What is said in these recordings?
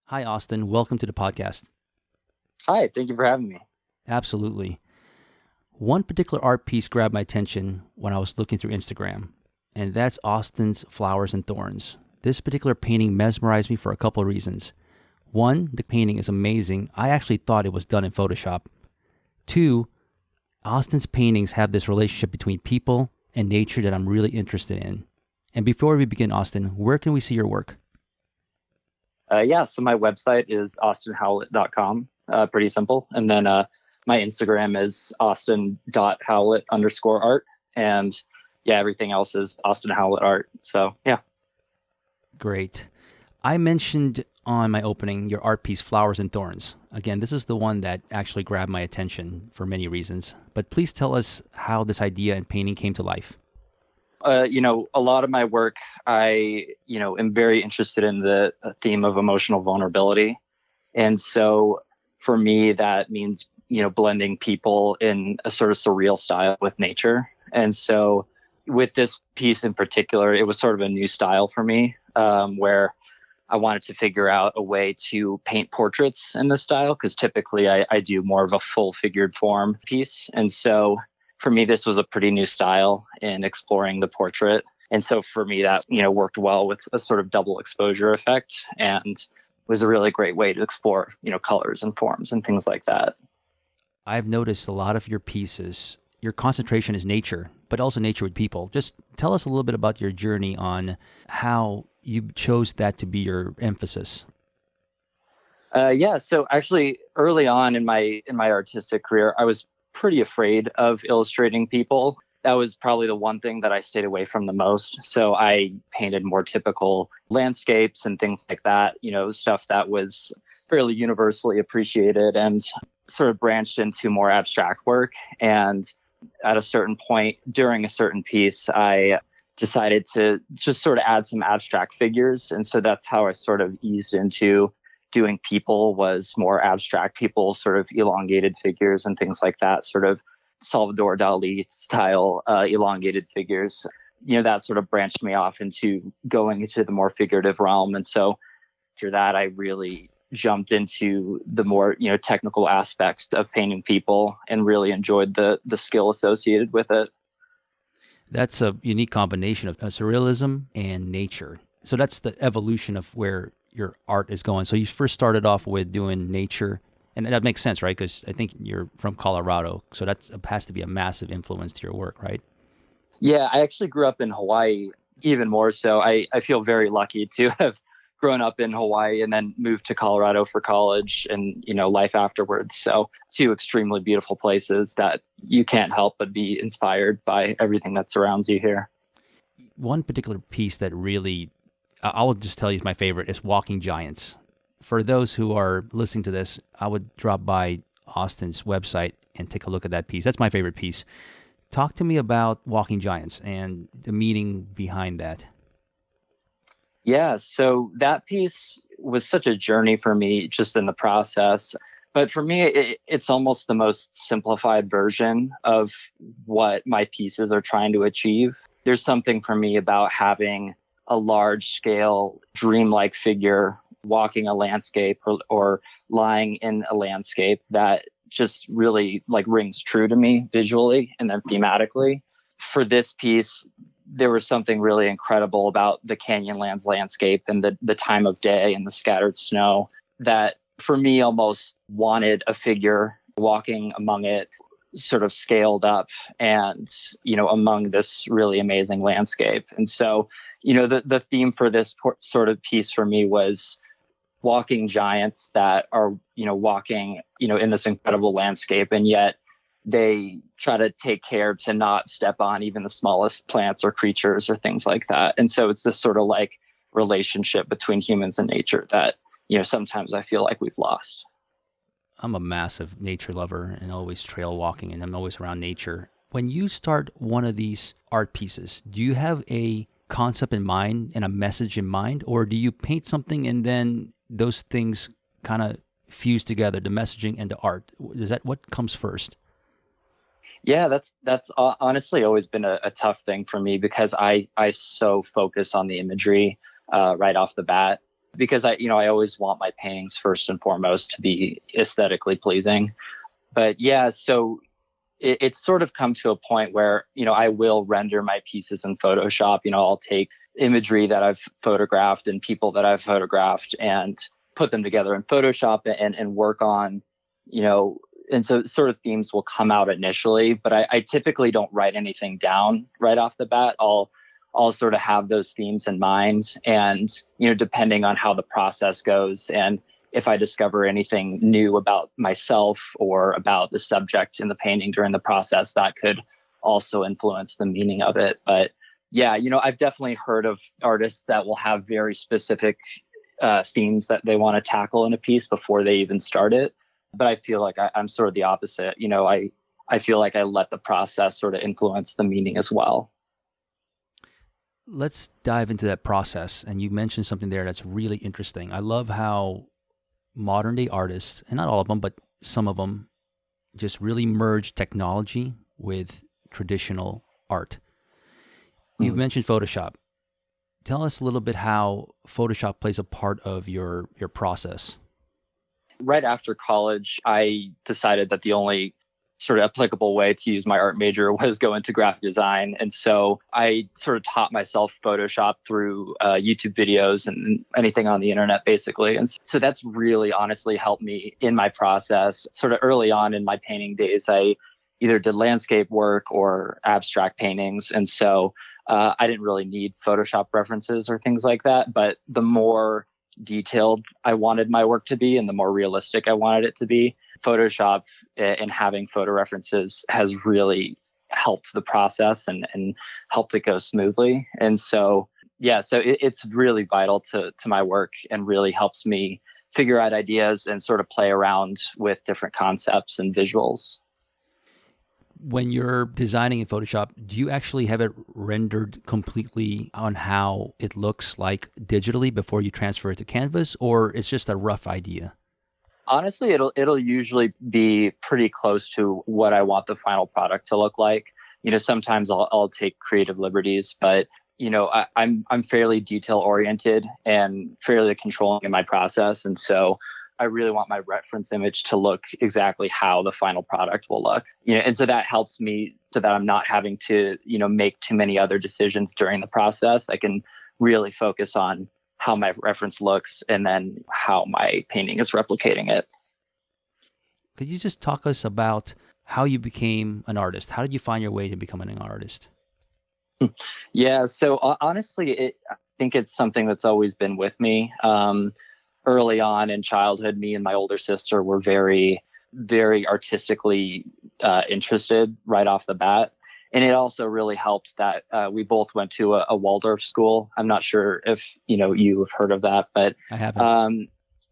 Hi, Austin. Welcome to the podcast. Hi, thank you for having me. Absolutely. One particular art piece grabbed my attention when I was looking through Instagram, and that's Austin's Flowers and Thorns. This particular painting mesmerized me for a couple of reasons. One, the painting is amazing. I actually thought it was done in Photoshop. Two, Austin's paintings have this relationship between people and nature that I'm really interested in. And before we begin, Austin, where can we see your work? So my website is austinhowlett.com. Pretty simple. And then my Instagram is austin.howlett_art. And yeah, everything else is Austin Howlett art. So yeah. Great. I mentioned on my opening your art piece, Flowers and Thorns. Again, this is the one that actually grabbed my attention for many reasons. But please tell us how this idea and painting came to life. A lot of my work, am very interested in the theme of emotional vulnerability. And so for me, that means, blending people in a sort of surreal style with nature. And so with this piece in particular, it was sort of a new style for me, where I wanted to figure out a way to paint portraits in this style, because typically I do more of a full figured form piece. And so for me, this was a pretty new style in exploring the portrait. And so for me, that, worked well with a sort of double exposure effect and was a really great way to explore, colors and forms and things like that. I've noticed a lot of your pieces, your concentration is nature, but also nature with people. Just tell us a little bit about your journey on how you chose that to be your emphasis. So actually, early on in my artistic career, I was pretty afraid of illustrating people. That was probably the one thing that I stayed away from the most. So I painted more typical landscapes and things like that, stuff that was fairly universally appreciated, and sort of branched into more abstract work. And at a certain point during a certain piece, I decided to just sort of add some abstract figures. And so that's how I sort of eased into doing people, was more abstract people, sort of elongated figures and things like that, sort of Salvador Dali style elongated figures. That sort of branched me off into going into the more figurative realm. And so after that, I really jumped into the more, technical aspects of painting people and really enjoyed the skill associated with it. That's a unique combination of surrealism and nature. So that's the evolution of where your art is going. So you first started off with doing nature, and that makes sense, right? Because I think you're from Colorado, so that has to be a massive influence to your work, right? Yeah, I actually grew up in Hawaii, even more so. I feel very lucky to have grown up in Hawaii and then moved to Colorado for college and, life afterwards. So two extremely beautiful places that you can't help but be inspired by everything that surrounds you here. One particular piece that really, I will just tell you, is my favorite is Walking Giants. For those who are listening to this, I would drop by Austin's website and take a look at that piece. That's my favorite piece. Talk to me about Walking Giants and the meaning behind that. Yeah, so that piece was such a journey for me just in the process. But for me, it's almost the most simplified version of what my pieces are trying to achieve. There's something for me about having a large scale, dreamlike figure walking a landscape or lying in a landscape that just really like rings true to me visually and then thematically. For this piece, there was something really incredible about the Canyonlands landscape and the time of day and the scattered snow that for me almost wanted a figure walking among it, sort of scaled up and, among this really amazing landscape. And so, the theme for this sort of piece for me was walking giants that are, walking, in this incredible landscape, and yet they try to take care to not step on even the smallest plants or creatures or things like that. And so it's this sort of like relationship between humans and nature that, sometimes I feel like we've lost. I'm a massive nature lover and always trail walking, and I'm always around nature. When you start one of these art pieces, do you have a concept in mind and a message in mind, or do you paint something and then those things kind of fuse together, the messaging and the art? Is that what comes first? Yeah, that's honestly always been a tough thing for me because I so focus on the imagery right off the bat because I always want my paintings first and foremost to be aesthetically pleasing. But yeah, so it's sort of come to a point where, I will render my pieces in Photoshop. I'll take imagery that I've photographed and people that I've photographed and put them together in Photoshop and work on, you know, and so sort of themes will come out initially, but I typically don't write anything down right off the bat. I'll sort of have those themes in mind, and, depending on how the process goes and if I discover anything new about myself or about the subject in the painting during the process, that could also influence the meaning of it. But yeah, I've definitely heard of artists that will have very specific themes that they want to tackle in a piece before they even start it. But I feel like I'm sort of the opposite. I feel like I let the process sort of influence the meaning as well. Let's dive into that process. And you mentioned something there that's really interesting. I love how modern day artists, and not all of them, but some of them, just really merge technology with traditional art. You've mentioned Photoshop. Tell us a little bit how Photoshop plays a part of your process. Right after college, I decided that the only sort of applicable way to use my art major was go into graphic design. And so I sort of taught myself Photoshop through YouTube videos and anything on the internet, basically. And so that's really honestly helped me in my process. Sort of early on in my painting days, I either did landscape work or abstract paintings. And so I didn't really need Photoshop references or things like that. But the more detailed I wanted my work to be and the more realistic I wanted it to be, Photoshop and having photo references has really helped the process and helped it go smoothly. And so, yeah, so it's really vital to my work and really helps me figure out ideas and sort of play around with different concepts and visuals. When you're designing in Photoshop, do you actually have it rendered completely on how it looks like digitally before you transfer it to Canvas, or it's just a rough idea? Honestly, it'll usually be pretty close to what I want the final product to look like. Sometimes I'll take creative liberties, but I'm fairly detail oriented and fairly controlling in my process, and so I really want my reference image to look exactly how the final product will look. And so that helps me so that I'm not having to, make too many other decisions during the process. I can really focus on how my reference looks and then how my painting is replicating it. Could you just talk us about how you became an artist? How did you find your way to becoming an artist? Yeah, so honestly, I think it's something that's always been with me. Early on in childhood, me and my older sister were very, very artistically interested right off the bat. And it also really helped that we both went to a Waldorf school. I'm not sure if you have heard of that, but I haven't.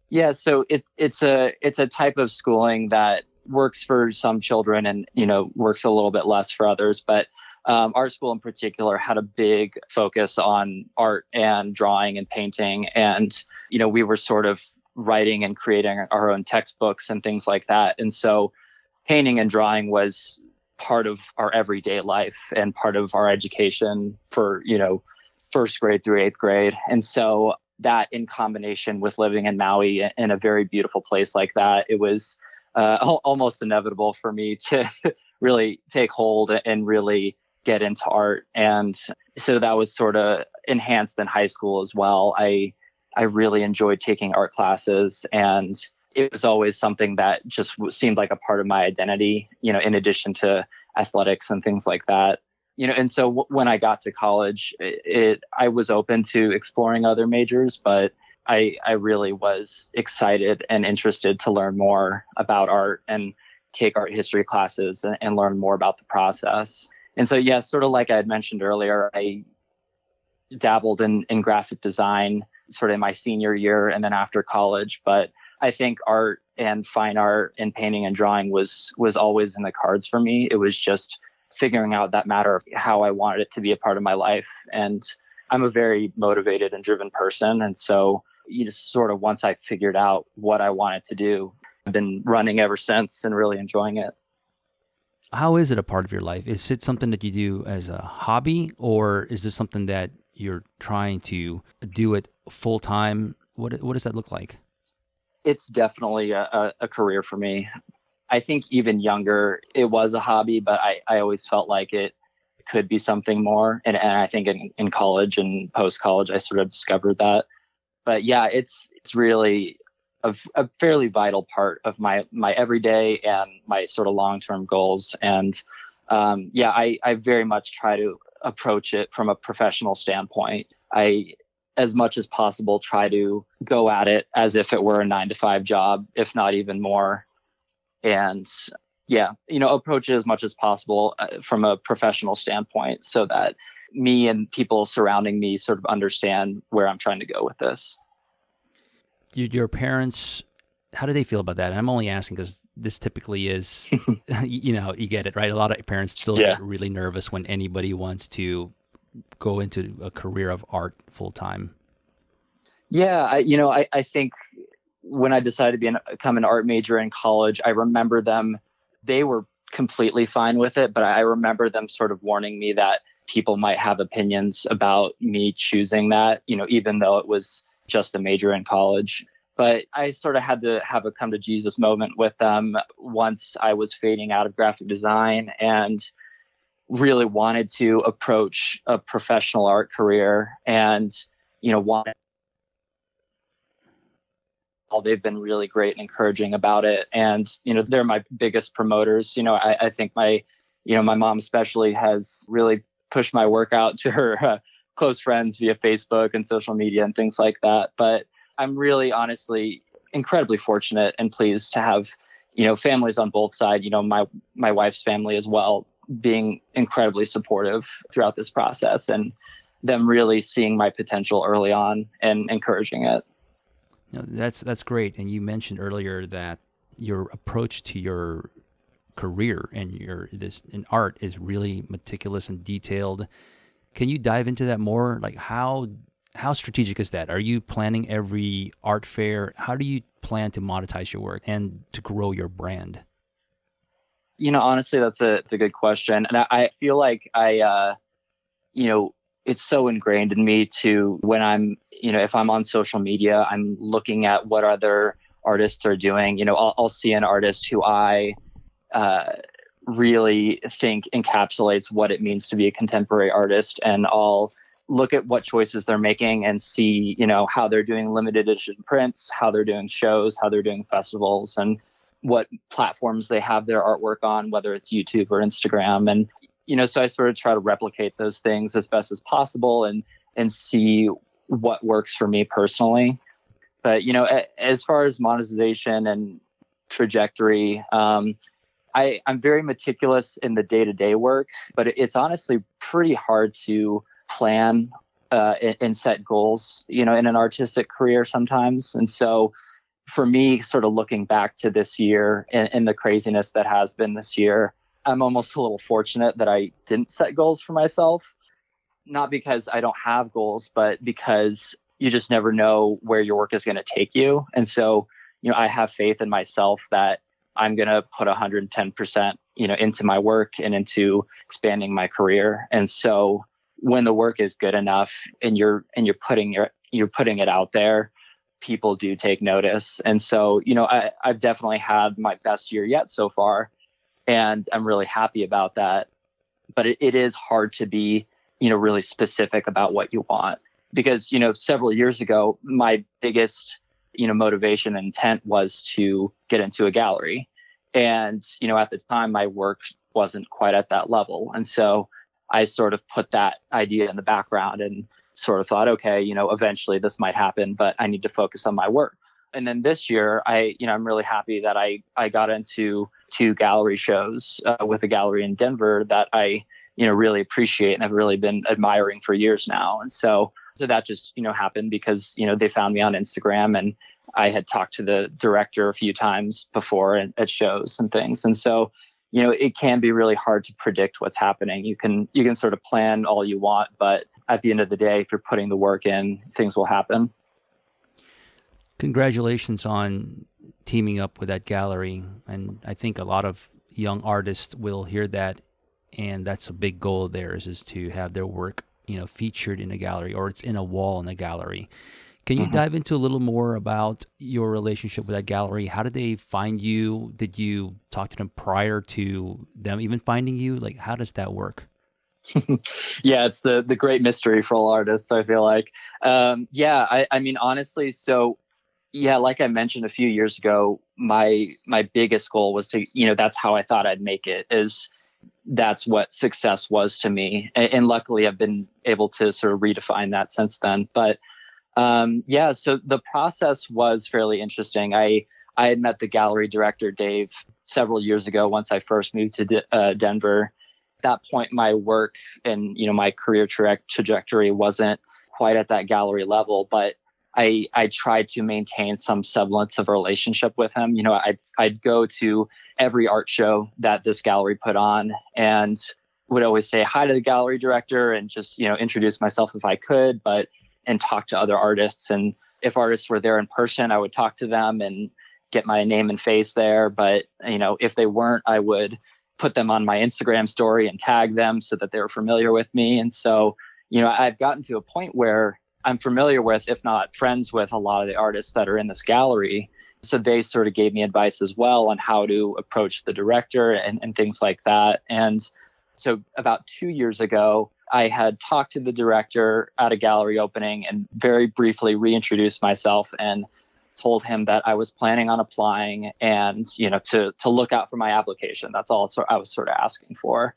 yeah. So it's a type of schooling that works for some children and works a little bit less for others. But our school in particular had a big focus on art and drawing and painting, and we were sort of writing and creating our own textbooks and things like that. And so painting and drawing was part of our everyday life and part of our education for, first grade through eighth grade. And so that in combination with living in Maui in a very beautiful place like that, it was almost inevitable for me to really take hold and really get into art. And so that was sort of enhanced in high school as well. I really enjoyed taking art classes, and it was always something that just seemed like a part of my identity, in addition to athletics and things like that. And so when I got to college, I was open to exploring other majors, but I really was excited and interested to learn more about art and take art history classes and learn more about the process. And so, yeah, sort of like I had mentioned earlier, I dabbled in graphic design sort of in my senior year and then after college. But I think art and fine art and painting and drawing was always in the cards for me. It was just figuring out that matter of how I wanted it to be a part of my life. And I'm a very motivated and driven person. And so just sort of once I figured out what I wanted to do, I've been running ever since and really enjoying it. How is it a part of your life? Is it something that you do as a hobby, or is this something that you're trying to do it full time What does that look like? It's definitely a career for me. I think even younger, it was a hobby, but I always felt like it could be something more. And I think in college and post college, I sort of discovered that. But yeah, it's really a fairly vital part of my everyday and my sort of long term goals. And yeah, I very much try to approach it from a professional standpoint. I, as much as possible, try to go at it as if it were a 9 to 5 job, if not even more. And yeah, approach it as much as possible from a professional standpoint so that me and people surrounding me sort of understand where I'm trying to go with this. Your parents, how do they feel about that? And I'm only asking because this typically is, you get it, right? A lot of parents still Yeah. get really nervous when anybody wants to go into a career of art full time. Yeah. I think when I decided to become an art major in college, I remember they were completely fine with it, but I remember them sort of warning me that people might have opinions about me choosing that, even though it was just a major in college. But I sort of had to have a come to Jesus moment with them once I was fading out of graphic design and really wanted to approach a professional art career and, wanted they've been really great and encouraging about it. And, they're my biggest promoters. I think my mom especially has really pushed my work out to her close friends via Facebook and social media and things like that. But I'm really honestly incredibly fortunate and pleased to have, families on both sides, my wife's family as well, being incredibly supportive throughout this process and them really seeing my potential early on and encouraging it. No, that's great. And you mentioned earlier that your approach to your career and your this in art is really meticulous and detailed. Can you dive into that more? Like how strategic is that? Are you planning every art fair? How do you plan to monetize your work and to grow your brand? Honestly, it's a good question. And I feel like you know, it's so ingrained in me to when if I'm on social media, I'm looking at what other artists are doing. I'll see an artist who I uh, really think encapsulates what it means to be a contemporary artist, and I'll look at what choices they're making and see, how they're doing limited edition prints, how they're doing shows, how they're doing festivals, and what platforms they have their artwork on, whether it's YouTube or Instagram. And so I sort of try to replicate those things as best as possible and see what works for me personally. But as far as monetization and trajectory, I'm very meticulous in the day-to-day work, but it's honestly pretty hard to plan and set goals, in an artistic career sometimes. And so for me, sort of looking back to this year and the craziness that has been this year, I'm almost a little fortunate that I didn't set goals for myself, not because I don't have goals, but because you just never know where your work is going to take you. And so, I have faith in myself that I'm going to put 110%, into my work and into expanding my career. And so when the work is good enough and you're putting it out there, people do take notice. And so, I've definitely had my best year yet so far, and I'm really happy about that. But it is hard to be, really specific about what you want because, several years ago, my biggest, motivation and intent was to get into a gallery. And, at the time, my work wasn't quite at that level. And so I sort of put that idea in the background and sort of thought, okay, eventually this might happen, but I need to focus on my work. And then this year, I'm really happy that I got into 2 gallery shows with a gallery in Denver that I, really appreciate and have really been admiring for years now. And so that just, happened because, they found me on Instagram and I had talked to the director a few times before at shows and things. And so, it can be really hard to predict what's happening. You can sort of plan all you want, but at the end of the day, if you're putting the work in, things will happen. Congratulations on teaming up with that gallery. And I think a lot of young artists will hear that. And that's a big goal of theirs is to have their work, featured in a gallery or it's in a wall in a gallery. Can you Mhm. dive into a little more about your relationship with that gallery? How did they find you? Did you talk to them prior to them even finding you? Like, how does that work? Yeah, it's the great mystery for all artists, I feel like. Yeah, I mean, honestly, so yeah, like I mentioned a few years ago, my biggest goal was to, that's how I thought I'd make it, is that's what success was to me. And luckily I've been able to sort of redefine that since then. But yeah, so the process was fairly interesting. I had met the gallery director, Dave, several years ago once I first moved to Denver. At that point, my work and my career trajectory wasn't quite at that gallery level, but I tried to maintain some semblance of a relationship with him. I'd go to every art show that this gallery put on and would always say hi to the gallery director and just introduce myself if I could, but and talk to other artists. And if artists were there in person, I would talk to them and get my name and face there. But if they weren't, I would put them on my Instagram story and tag them so that they were familiar with me. And so, I've gotten to a point where I'm familiar with, if not friends with, a lot of the artists that are in this gallery. So they sort of gave me advice as well on how to approach the director and things like that. And so about 2 years ago, I had talked to the director at a gallery opening and very briefly reintroduced myself and told him that I was planning on applying and, to look out for my application. That's all I was sort of asking for.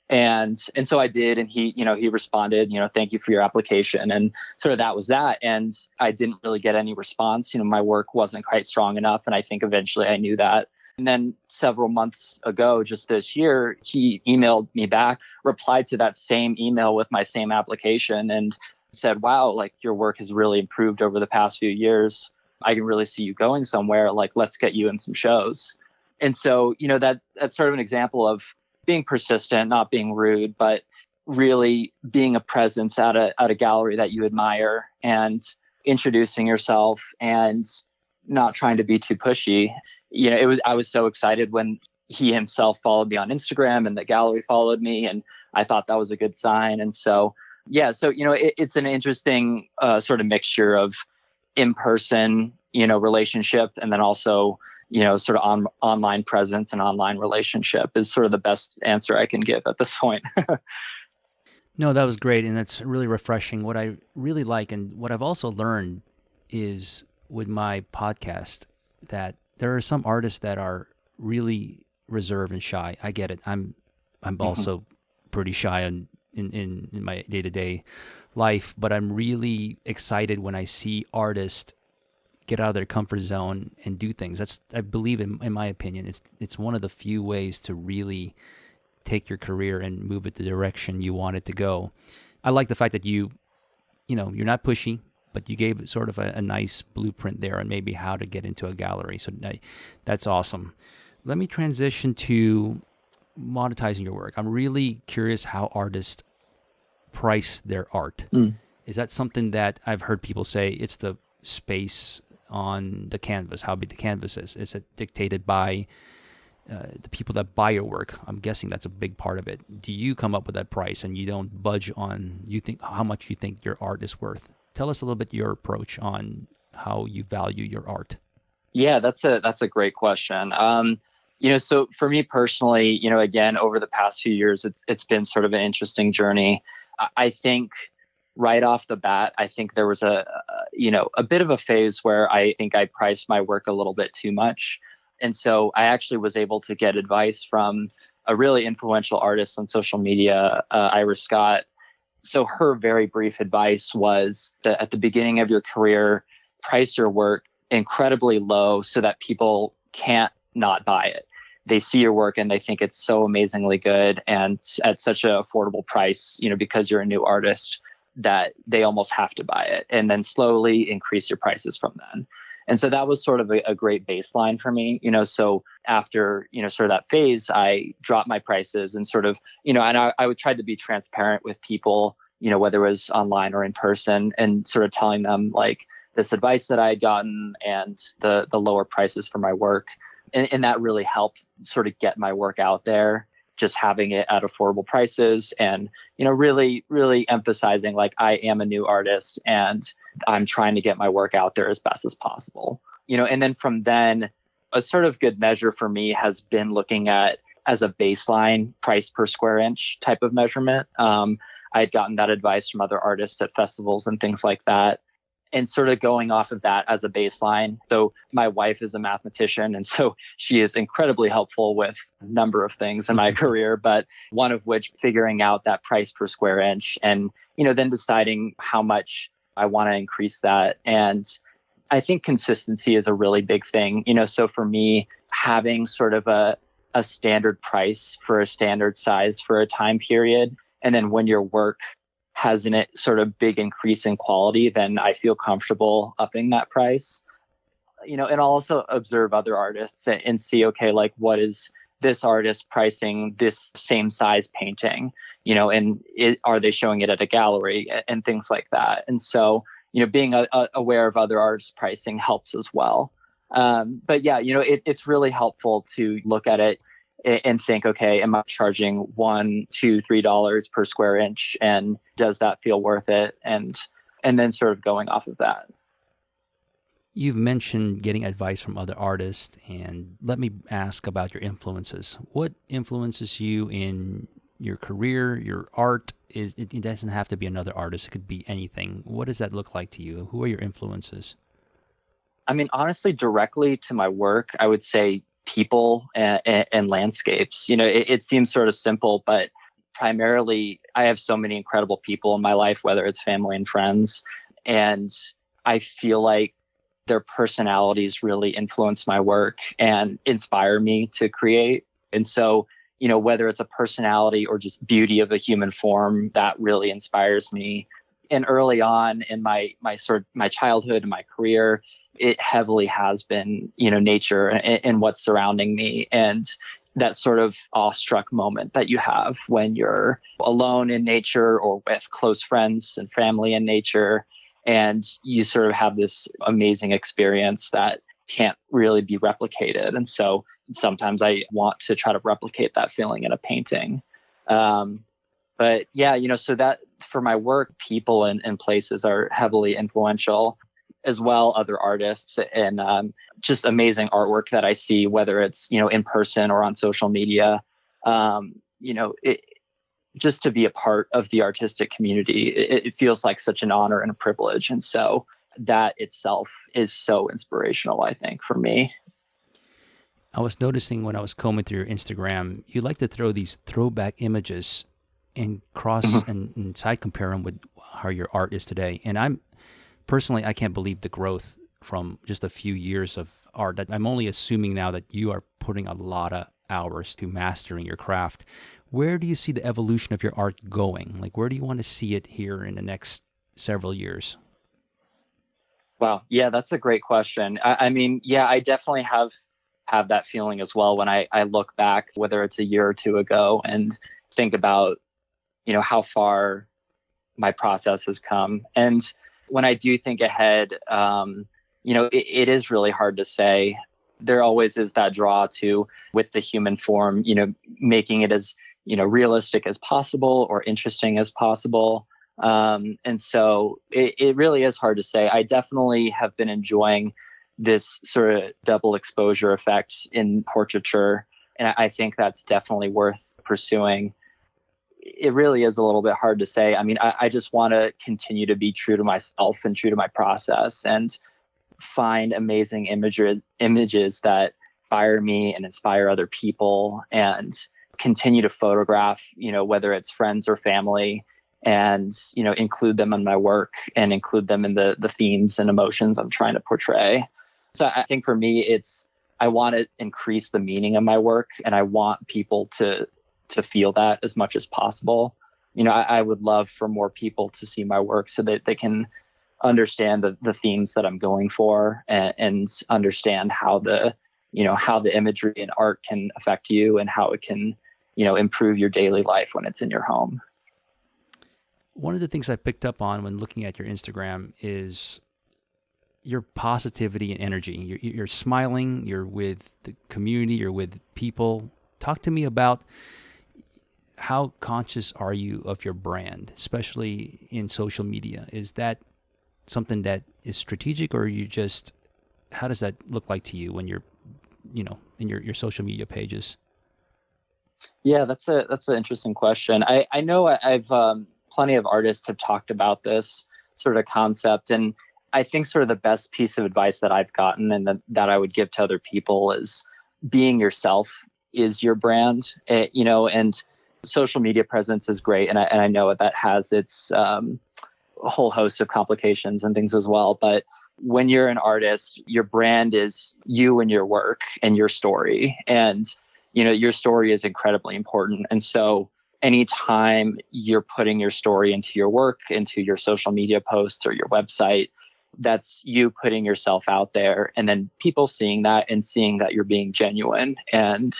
And so I did, and he responded, thank you for your application. And sort of that was that. And I didn't really get any response. My work wasn't quite strong enough. And I think eventually I knew that. And then several months ago, just this year, he emailed me back, replied to that same email with my same application and said, wow, like your work has really improved over the past few years. I can really see you going somewhere. Like, let's get you in some shows. And so, that's sort of an example of being persistent, not being rude, but really being a presence at a gallery that you admire and introducing yourself and not trying to be too pushy. I was so excited when he himself followed me on Instagram and the gallery followed me, and I thought that was a good sign. And so, yeah, so it's an interesting sort of mixture of in-person, relationship, and then also sort of online presence and online relationship is sort of the best answer I can give at this point. No, that was great, and that's really refreshing. What I really like, and what I've also learned, is with my podcast that there are some artists that are really reserved and shy. I get it. I'm Mhm. also pretty shy in my day to day life, but I'm really excited when I see artists get out of their comfort zone and do things. That's, I believe, in my opinion, it's one of the few ways to really take your career and move it the direction you want it to go. I like the fact that you're not pushy, but you gave sort of a nice blueprint there on maybe how to get into a gallery. So that's awesome. Let me transition to monetizing your work. I'm really curious how artists price their art. Mm. Is that something that I've heard people say it's the space on the canvas, how big the canvas is? Is it dictated by the people that buy your work? I'm guessing that's a big part of it. Do you come up with that price and you don't budge on you think how much you think your art is worth? Tell us a little bit your approach on how you value your art. Yeah, that's a great question. So for me personally, again, over the past few years, it's been sort of an interesting journey. I think right off the bat, I think there was a bit of a phase where I think I priced my work a little bit too much. And so I actually was able to get advice from a really influential artist on social media, Iris Scott. So her very brief advice was that at the beginning of your career, price your work incredibly low so that people can't not buy it. They see your work and they think it's so amazingly good and at such an affordable price, because you're a new artist, that they almost have to buy it, and then slowly increase your prices from then. And so that was sort of a great baseline for me, so after, sort of that phase, I dropped my prices and sort of, and I would try to be transparent with people, whether it was online or in person, and sort of telling them like this advice that I had gotten and the lower prices for my work. And that really helped sort of get my work out there. just having it at affordable prices, and really really emphasizing like I am a new artist and I'm trying to get my work out there as best as possible. And then from then, a sort of good measure for me has been looking at as a baseline price per square inch type of measurement. I had gotten that advice from other artists at festivals and things like that, and sort of going off of that as a baseline. So my wife is a mathematician, and so she is incredibly helpful with a number of things in my career, but one of which figuring out that price per square inch, and then deciding how much I want to increase that. And I think consistency is a really big thing. So for me, having sort of a standard price for a standard size for a time period, and then when your work has in it sort of big increase in quality, then I feel comfortable upping that price. And I'll also observe other artists and see, okay, like what is this artist pricing this same size painting, and are they showing it at a gallery and things like that. And so, being aware of other artists' pricing helps as well. But yeah, it's really helpful to look at it and think, okay, am I charging $1, $2, $3 per square inch, and does that feel worth it? And then sort of going off of that. You've mentioned getting advice from other artists, and let me ask about your influences. What influences you in your career, your art? It doesn't have to be another artist. It could be anything. What does that look like to you? Who are your influences? I mean, honestly, directly to my work, I would say people and landscapes. It seems sort of simple, but primarily I have so many incredible people in my life, whether it's family and friends. And I feel like their personalities really influence my work and inspire me to create. And so, whether it's a personality or just beauty of a human form, that really inspires me. And early on in my childhood and my career, it heavily has been, nature and what's surrounding me, and that sort of awestruck moment that you have when you're alone in nature or with close friends and family in nature, and you sort of have this amazing experience that can't really be replicated. And so sometimes I want to try to replicate that feeling in a painting. But yeah, so that for my work, people and places are heavily influential, as well other artists and just amazing artwork that I see, whether it's, in person or on social media. Just to be a part of the artistic community, it feels like such an honor and a privilege. And so that itself is so inspirational, I think, for me. I was noticing when I was combing through your Instagram, you like to throw these throwback images and cross and side compare them with how your art is today. And I can't believe the growth from just a few years of art. I'm only assuming now that you are putting a lot of hours to mastering your craft. Where do you see the evolution of your art going? Like, where do you want to see it here in the next several years? Wow. Yeah, that's a great question. I mean, yeah, I definitely have that feeling as well when I look back, whether it's a year or two ago, and think about, how far my process has come. And when I do think ahead, it is really hard to say. There always is that draw to, with the human form, making it as, realistic as possible or interesting as possible. And so it really is hard to say. I definitely have been enjoying this sort of double exposure effect in portraiture, and I think that's definitely worth pursuing. It really is a little bit hard to say. I mean, I just want to continue to be true to myself and true to my process, and find amazing images that inspire me and inspire other people, and continue to photograph, whether it's friends or family, and, include them in my work and include them in the themes and emotions I'm trying to portray. So I think for me, I want to increase the meaning of my work, and I want people to feel that as much as possible. I would love for more people to see my work so that they can understand the themes that I'm going for, and understand how the imagery and art can affect you, and how it can, improve your daily life when it's in your home. One of the things I picked up on when looking at your Instagram is your positivity and energy. You're smiling, you're with the community, you're with people. Talk to me about how conscious are you of your brand, especially in social media? Is that something that is strategic, or you just, how does that look like to you when you're, in your social media pages? Yeah, that's an interesting question. I know I've plenty of artists have talked about this sort of concept, and I think sort of the best piece of advice that I've gotten and that I would give to other people is being yourself is your brand. And social media presence is great, and I know that has its a whole host of complications and things as well. But when you're an artist, your brand is you and your work and your story. And, your story is incredibly important. And so anytime you're putting your story into your work, into your social media posts or your website, that's you putting yourself out there and then people seeing that and seeing that you're being genuine and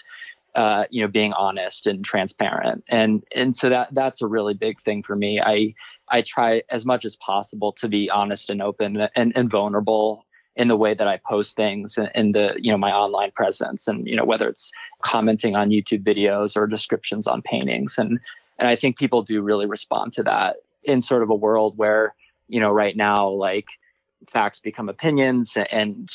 being honest and transparent. And so that's a really big thing for me. I try as much as possible to be honest and open and vulnerable in the way that I post things and the, my online presence and, whether it's commenting on YouTube videos or descriptions on paintings. And I think people do really respond to that in sort of a world where, right now, like facts become opinions and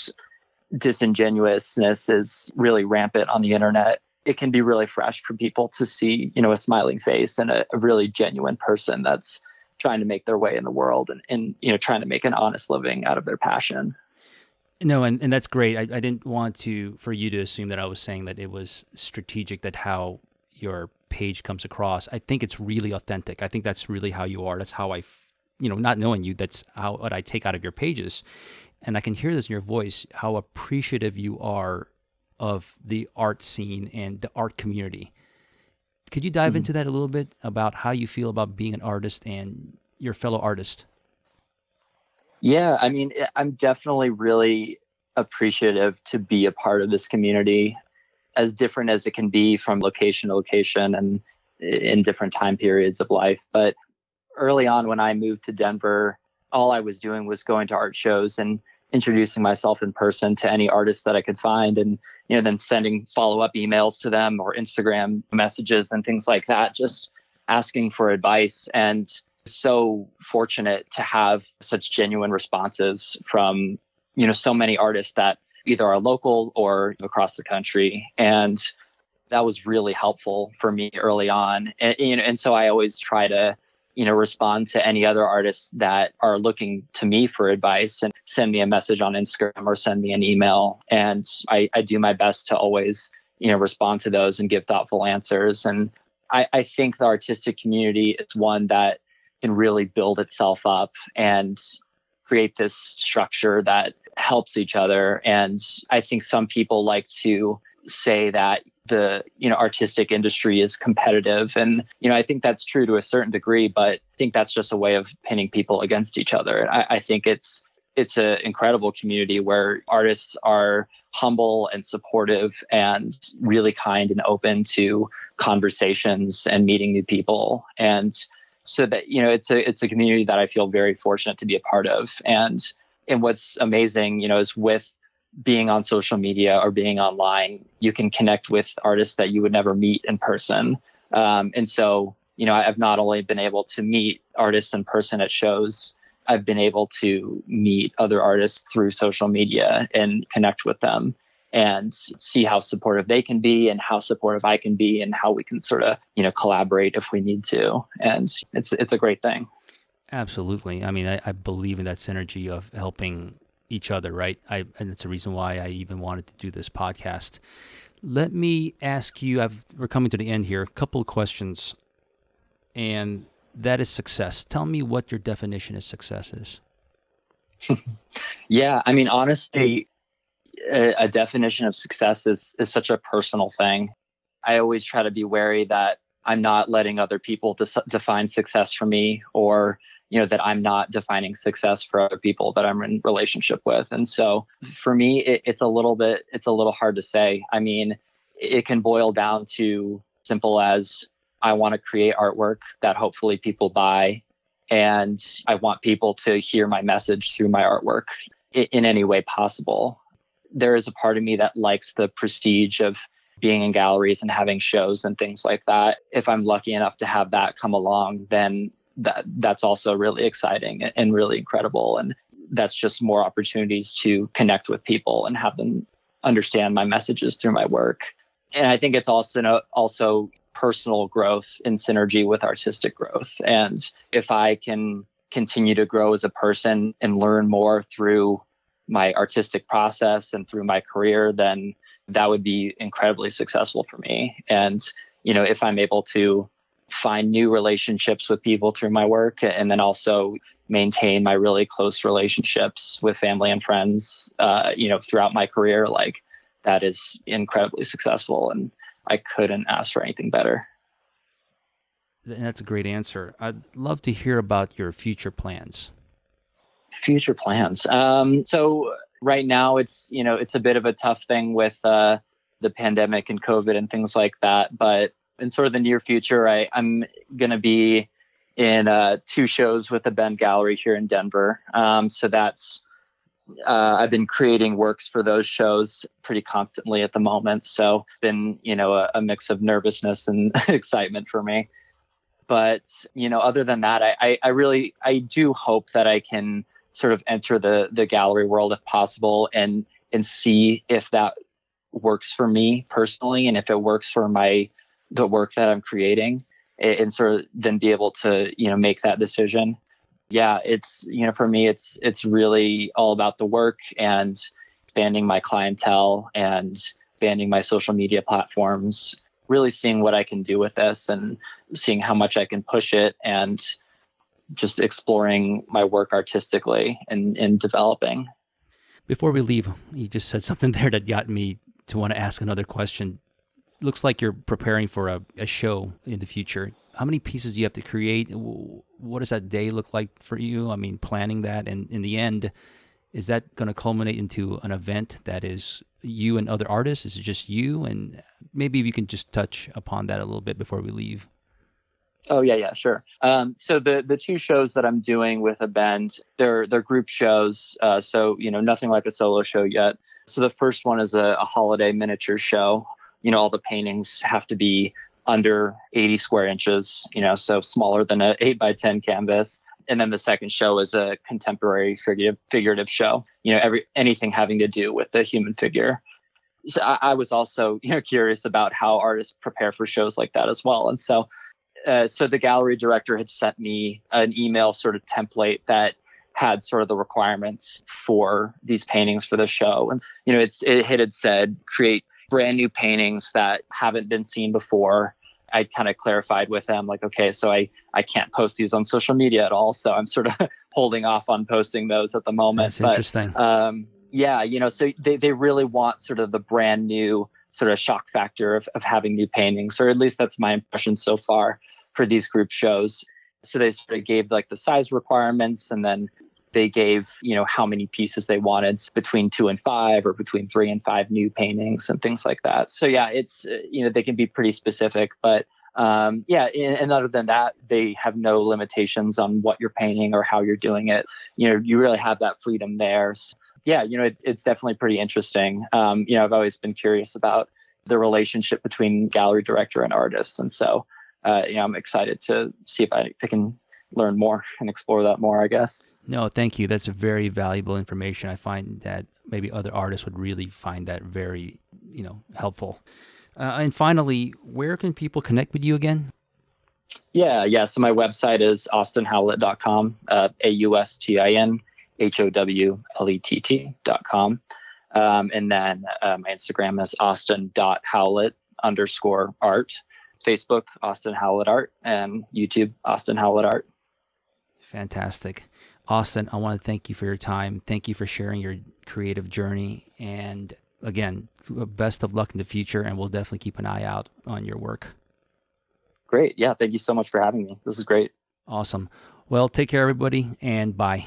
disingenuousness is really rampant on the internet. It can be really fresh for people to see, a smiling face and a really genuine person that's trying to make their way in the world and trying to make an honest living out of their passion. No, and that's great. I didn't want for you to assume that I was saying that it was strategic, that how your page comes across. I think it's really authentic. I think that's really how you are. That's how not knowing you, that's what I take out of your pages. And I can hear this in your voice, how appreciative you are of the art scene and the art community. Could you dive into that a little bit about how you feel about being an artist and your fellow artist? Yeah, I mean, I'm definitely really appreciative to be a part of this community, as different as it can be from location to location and in different time periods of life. But early on, when I moved to Denver, all I was doing was going to art shows and introducing myself in person to any artists that I could find, and then sending follow-up emails to them or Instagram messages and things like that, just asking for advice. And so fortunate to have such genuine responses from so many artists that either are local or across the country. And that was really helpful for me early on. And so I always try to respond to any other artists that are looking to me for advice and send me a message on Instagram or send me an email. And I do my best to always, respond to those and give thoughtful answers. And I think the artistic community is one that can really build itself up and create this structure that helps each other. And I think some people like to say that the artistic industry is competitive, and I think that's true to a certain degree, but I think that's just a way of pinning people against each other. I think it's an incredible community where artists are humble and supportive and really kind and open to conversations and meeting new people. And so that it's a community that I feel very fortunate to be a part of. And what's amazing is with being on social media or being online, you can connect with artists that you would never meet in person. And so, I've not only been able to meet artists in person at shows, I've been able to meet other artists through social media and connect with them and see how supportive they can be and how supportive I can be and how we can sort of, collaborate if we need to. And it's a great thing. Absolutely. I mean, I believe in that synergy of helping each other, right? And it's a reason why I even wanted to do this podcast. Let me ask you, we're coming to the end here, a couple of questions, and that is success. Tell me what your definition of success is. Yeah, I mean, honestly, a definition of success is such a personal thing. I always try to be wary that I'm not letting other people define success for me, or that I'm not defining success for other people that I'm in relationship with. And so for me, it's a little hard to say. I mean, it can boil down to simple as I want to create artwork that hopefully people buy, and I want people to hear my message through my artwork in any way possible. There is a part of me that likes the prestige of being in galleries and having shows and things like that. If I'm lucky enough to have that come along, then that's also really exciting and really incredible. And that's just more opportunities to connect with people and have them understand my messages through my work. And I think it's also personal growth in synergy with artistic growth. And if I can continue to grow as a person and learn more through my artistic process and through my career, then that would be incredibly successful for me. And, if I'm able to find new relationships with people through my work and then also maintain my really close relationships with family and friends, throughout my career, like that is incredibly successful. And I couldn't ask for anything better. That's a great answer. I'd love to hear about your future plans. Future plans. So right now it's a bit of a tough thing with the pandemic and COVID and things like that. But in sort of the near future, I'm going to be in 2 shows with the Bend Gallery here in Denver. So that's I've been creating works for those shows pretty constantly at the moment. So it's been a mix of nervousness and excitement for me. But other than that, I do hope that I can sort of enter the gallery world if possible and see if that works for me personally and if it works for the work that I'm creating, and sort of then be able to make that decision. Yeah, it's for me it's really all about the work and expanding my clientele and expanding my social media platforms, really seeing what I can do with this and seeing how much I can push it and just exploring my work artistically and developing. Before we leave, you just said something there that got me to want to ask another question. Looks like you're preparing for a show in the future. How many pieces do you have to create? What does that day look like for you? I mean, planning that, and in the end, is that going to culminate into an event that is you and other artists? Is it just you? And maybe if you can just touch upon that a little bit before we leave. Oh yeah, sure. So the 2 shows that I'm doing with a band, they're group shows. So nothing like a solo show yet. So the first one is a holiday miniature show. All the paintings have to be under 80 square inches. So smaller than an 8x10 canvas. And then the second show is a contemporary figurative show. Anything having to do with the human figure. So I was also curious about how artists prepare for shows like that as well. And so the gallery director had sent me an email sort of template that had sort of the requirements for these paintings for the show. And, it had said, create brand new paintings that haven't been seen before. I kind of clarified with them, like, okay, so I can't post these on social media at all. So I'm sort of holding off on posting those at the moment. That's interesting. So they really want sort of the brand new sort of shock factor of having new paintings, or at least that's my impression so far for these group shows. So they sort of gave like the size requirements, and then they gave, how many pieces they wanted, between 2 and 5 or between 3 and 5 new paintings and things like that. So yeah, it's, they can be pretty specific, but and other than that, they have no limitations on what you're painting or how you're doing it. You really have that freedom there. So, yeah, it's definitely pretty interesting. I've always been curious about the relationship between gallery director and artist. And so, I'm excited to see if I can learn more and explore that more, I guess. No, thank you. That's very valuable information. I find that maybe other artists would really find that very, helpful. And finally, where can people connect with you again? Yeah. So my website is austinhowlett.com, AustinHowlett.com. And then my Instagram is austin.howlett_art, Facebook, Austin Howlett Art, and YouTube, Austin Howlett Art. Fantastic. Austin, I want to thank you for your time. Thank you for sharing your creative journey. And again, best of luck in the future, and we'll definitely keep an eye out on your work. Great. Yeah. Thank you so much for having me. This is great. Awesome. Well, take care, everybody, and bye.